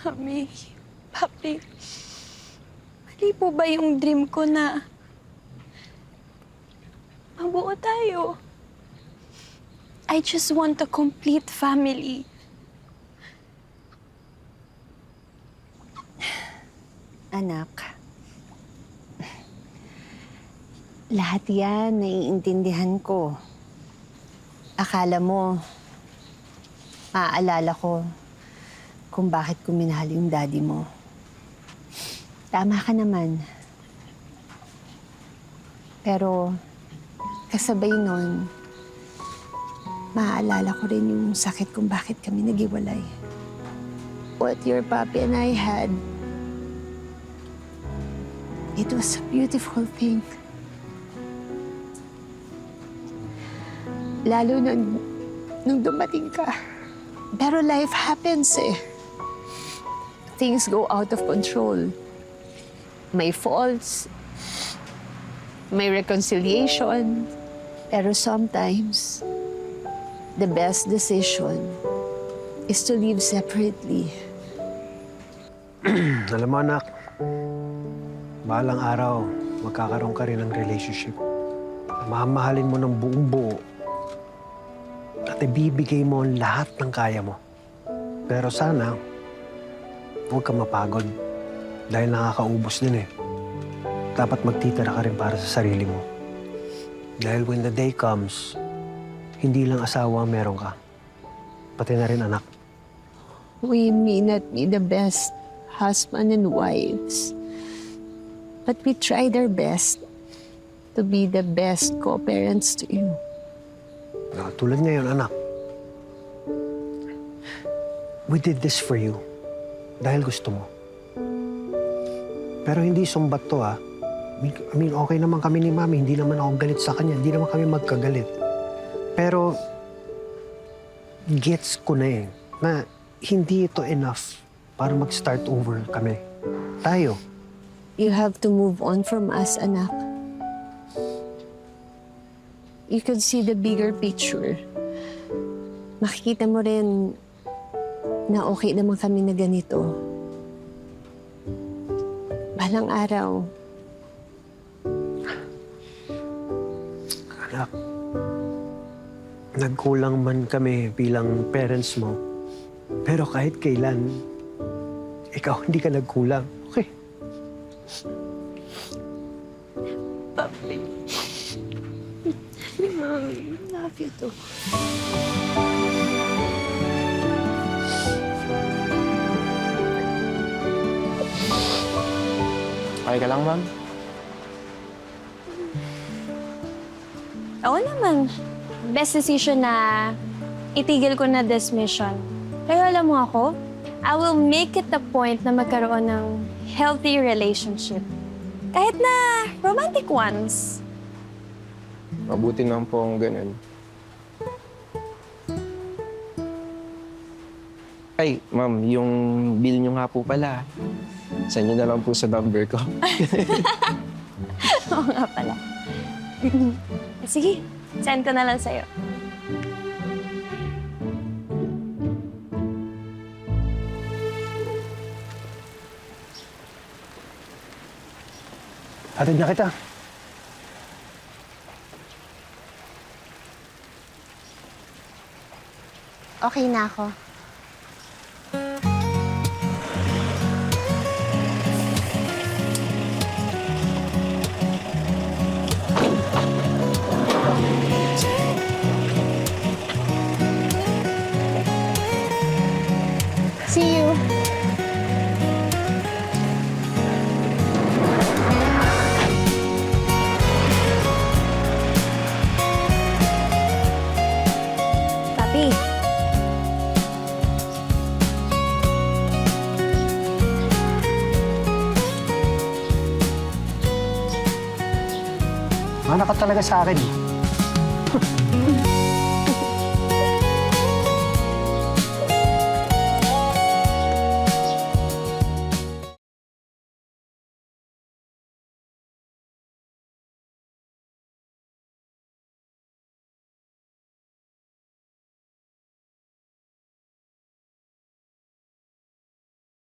Mami, Papi, mali po ba yung dream ko na mabuo tayo? I just want a complete family. Anak, lahat yan naiintindihan ko. Akala mo, maaalala ko kung bakit ko minahal yung daddy mo. Tama ka naman. Pero kasabay nun, maaalala ko rin yung sakit kung bakit kami naghiwalay. What your papi and I had, it was a beautiful thing. Lalo nung dumating ka. Pero life happens eh. Things go out of control. May faults, may reconciliation. Pero sometimes, the best decision is to live separately. Alam mo, anak, balang araw, magkakaroon ka rin ng relationship. Mamahalin mo ng buong buo at ibibigay mo ang lahat ng kaya mo. Pero sana, huwag ka mapagod dahil nakakaubos din eh. Dapat magtitira ka rin para sa sarili mo. Dahil when the day comes, hindi lang asawa ang meron ka, pati na rin anak. We may not be the best husband and wives, but we tried our best to be the best co-parents to you. Tulad ngayon, anak. We did this for you dahil gusto mo. Pero hindi sumbat to, ha? I mean, okay naman kami ni Mami. Hindi naman ako galit sa kanya. Hindi naman kami magkagalit. Pero, gets ko na na hindi ito enough para mag-start over kami. Tayo. You have to move on from us, anak. You can see the bigger picture. Makikita mo rin na okay naman kami na ganito. Balang araw, Anak, nagkulang man kami bilang parents mo. Pero kahit kailan, ikaw hindi ka nagkulang. Okay? Papi. Mami, love you too. Okay ka lang, ma'am? Oo naman. Best decision na itigil ko na this mission. Pero alam mo ako, I will make it a point na magkaroon ng healthy relationship. Kahit na romantic ones. Mabuti naman po ang ganun. Ay, ma'am, yung bill nyo nga po pala. Send nyo na lang po sa number ko. Oo nga pala. Sige, send ko na lang sa'yo. Hatid na kita. okay na ako. See you. Papi. Mana ka talaga sa akin.